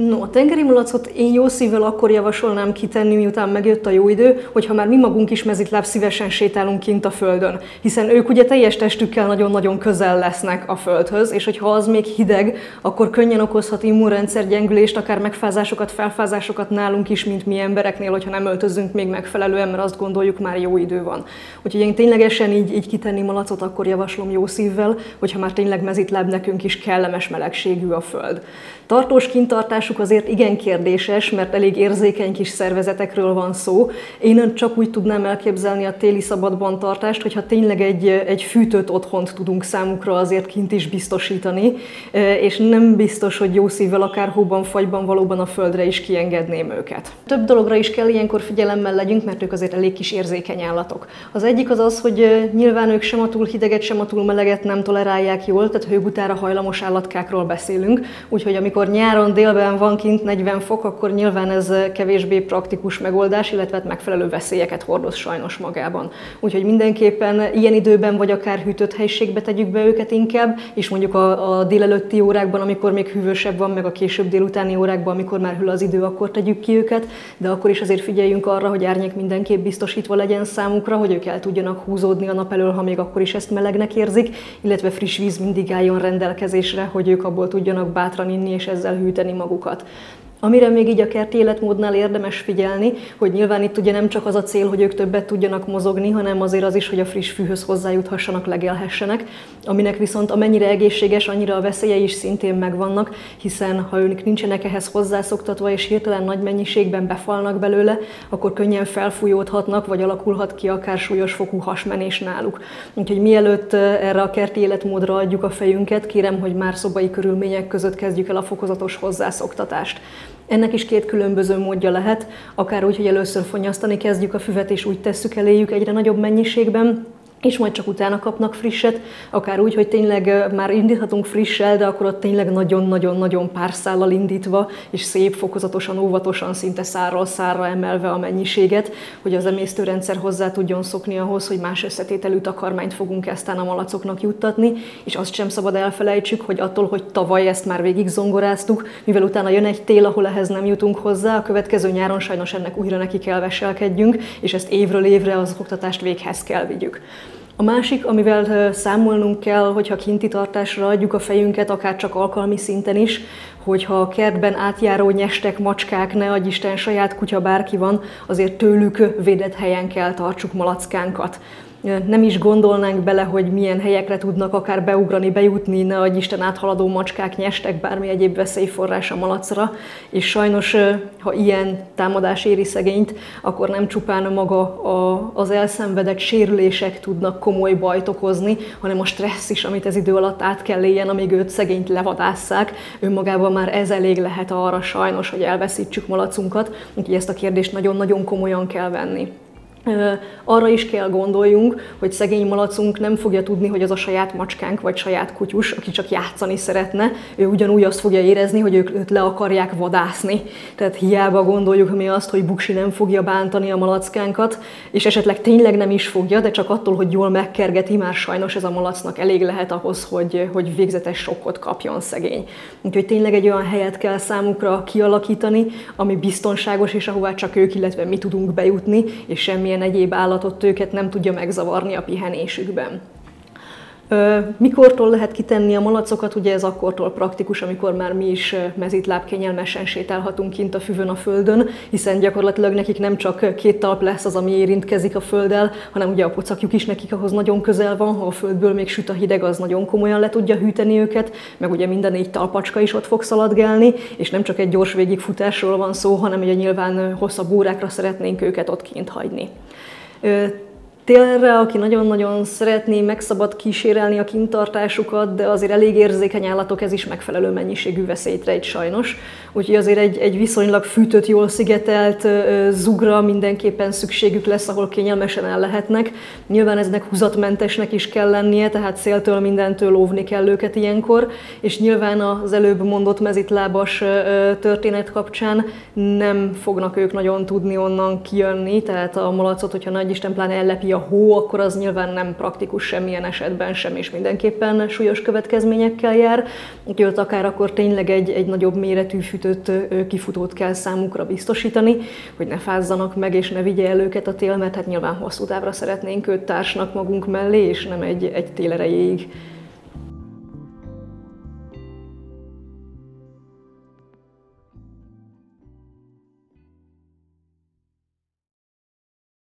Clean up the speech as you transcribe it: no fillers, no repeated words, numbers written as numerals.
No, a tengeri malacot én jó szívvel akkor javasolnám kitenni, miután megjött a jó idő, hogyha már mi magunk is mezitláb szívesen sétálunk kint a földön. Hiszen ők ugye teljes testükkel nagyon-nagyon közel lesznek a földhöz, és hogyha az még hideg, akkor könnyen okozhat immunrendszergyengülést, akár megfázásokat, felfázásokat nálunk is, mint mi embereknél, hogyha nem öltözünk még megfelelően, mert azt gondoljuk, már jó idő van. Úgyhogy én ténylegesen így kitenni malacot akkor javaslom jó szívvel, hogyha már tényleg mezitláb nekünk is kellemes melegségű a föld. Tartós kintartásuk azért igen kérdéses, mert elég érzékeny kis szervezetekről van szó. Én csak úgy tudnám elképzelni a téli szabadban tartást, hogyha tényleg egy fűtött otthont tudunk számukra azért kint is biztosítani, és nem biztos, hogy jó szívvel akár hóban, fagyban valóban a földre is kiengedném őket. Több dologra is kell ilyenkor figyelemmel legyünk, mert ők azért elég kis érzékeny állatok. Az egyik az, hogy nyilván ők sem a túl hideget, sem a túl meleget nem tolerálják jól, tehát hőgutára hajlamos állatkákról beszélünk, úgyhogy amikor nyáron délben van kint 40 fok, akkor nyilván ez kevésbé praktikus megoldás, illetve megfelelő veszélyeket hordoz sajnos magában. Úgyhogy mindenképpen ilyen időben vagy akár hűtött helyiségbe tegyük be őket inkább, és mondjuk a délelőtti órákban, amikor még hűvösebb van, meg a később délutáni órákban, amikor már hűl az idő, akkor tegyük ki őket, de akkor is azért figyeljünk arra, hogy árnyék mindenképp biztosítva legyen számukra, hogy ők el tudjanak húzódni a nap elől, ha még akkor is ezt melegnek érzik, illetve friss víz mindig álljon rendelkezésre, hogy ők abból tudjanak bátran inni és ezzel hűteni magukat. Amire még így a kerti életmódnál érdemes figyelni, hogy nyilván itt ugye nem csak az a cél, hogy ők többet tudjanak mozogni, hanem azért az is, hogy a friss fűhöz hozzájuthassanak, legelhessenek, aminek viszont amennyire egészséges, annyira a veszélyei is szintén megvannak, hiszen ha ők nincsenek ehhez hozzászoktatva és hirtelen nagy mennyiségben befalnak belőle, akkor könnyen felfújódhatnak, vagy alakulhat ki akár súlyos fokú hasmenés náluk. Úgyhogy mielőtt erre a kerti életmódra adjuk a fejünket, kérem, hogy már szobai körülmények között kezdjük el a fokozatos hozzászoktatást. Ennek is két különböző módja lehet, akár úgy, hogy először fogyasztani kezdjük a füvet, és úgy tesszük eléjük egyre nagyobb mennyiségben, és majd csak utána kapnak frisset, akár úgy, hogy tényleg már indíthatunk frissel, de akkor ott tényleg nagyon-nagyon-nagyon pár szállal indítva, és szép, fokozatosan, óvatosan, szinte szárral szárra emelve a mennyiséget, hogy az emésztőrendszer hozzá tudjon szokni ahhoz, hogy más összetételű takarmányt fogunk eztán a malacoknak juttatni, és azt sem szabad elfelejtsük, hogy attól, hogy tavaly ezt már végig zongoráztuk, mivel utána jön egy tél, ahol ehhez nem jutunk hozzá, a következő nyáron sajnos ennek újra neki kell veselkedjünk, és ezt évről évre az oktatást véghez kell vigyük. A másik, amivel számolnunk kell, hogyha kinti tartásra adjuk a fejünket, akár csak alkalmi szinten is, hogyha a kertben átjáró nyestek, macskák, ne adj Isten, saját kutya, bárki van, azért tőlük védett helyen kell tartsuk malackánkat. Nem is gondolnánk bele, hogy milyen helyekre tudnak akár beugrani, bejutni, ne adj Isten, áthaladó macskák, nyestek, bármi egyéb veszélyforrás a malacra, és sajnos, ha ilyen támadás éri szegényt, akkor nem csupán maga az elszenvedett sérülések tudnak komoly bajt okozni, hanem a stressz is, amit ez idő alatt át kell éljen, amíg őt szegényt levadásszák, önmagában már ez elég lehet arra sajnos, hogy elveszítsük malacunkat, úgyhogy ezt a kérdést nagyon-nagyon komolyan kell venni. Arra is kell gondoljunk, hogy szegény malacunk nem fogja tudni, hogy az a saját macskánk vagy saját kutyus, aki csak játszani szeretne, ő ugyanúgy azt fogja érezni, hogy őt le akarják vadászni. Tehát hiába gondoljuk mi azt, hogy Buksi nem fogja bántani a malackánkat, és esetleg tényleg nem is fogja, de csak attól, hogy jól megkergeti, már sajnos ez a malacnak elég lehet ahhoz, hogy végzetes sokkot kapjon szegény. Úgyhogy tényleg egy olyan helyet kell számukra kialakítani, ami biztonságos, és ahová csak ők, illetve mi tudunk bejutni, és semmilyen egyéb állatot őket nem tudja megzavarni a pihenésükben. Mikortól lehet kitenni a malacokat? Ugye ez akkortól praktikus, amikor már mi is mezitláb kényelmesen sétálhatunk kint a füvön a földön, hiszen gyakorlatilag nekik nem csak két talp lesz az, ami érintkezik a földdel, hanem ugye a pocakjuk is nekik ahhoz nagyon közel van, ha a földből még süt a hideg, az nagyon komolyan le tudja hűteni őket, meg ugye minden 4 talpacska is ott fog szaladgálni, és nem csak egy gyors végigfutásról van szó, hanem ugye nyilván hosszabb órákra szeretnénk őket ott kint hagyni. Télre, aki nagyon-nagyon szeretné, meg szabad kísérelni a kintartásukat, de azért elég érzékeny állatok, ez is megfelelő mennyiségű veszélyt rejt sajnos. Úgyhogy azért egy viszonylag fűtött, jól szigetelt zugra mindenképpen szükségük lesz, ahol kényelmesen el lehetnek. Nyilván eznek húzatmentesnek is kell lennie, tehát széltől, mindentől óvni kell őket ilyenkor, és nyilván az előbb mondott mezitlábas történet kapcsán nem fognak ők nagyon tudni onnan kijönni, tehát a malacot, hogyha nagy Isten pláne ellepi a hó, akkor az nyilván nem praktikus semmilyen esetben sem, és mindenképpen súlyos következményekkel jár. Úgyhogy ott akár akkor tényleg egy nagyobb méretű fűtött kifutót kell számukra biztosítani, hogy ne fázzanak meg, és ne vigye el őket a tél, mert hát nyilván hosszú távra szeretnénk őt társnak magunk mellé, és nem egy tél erejéig.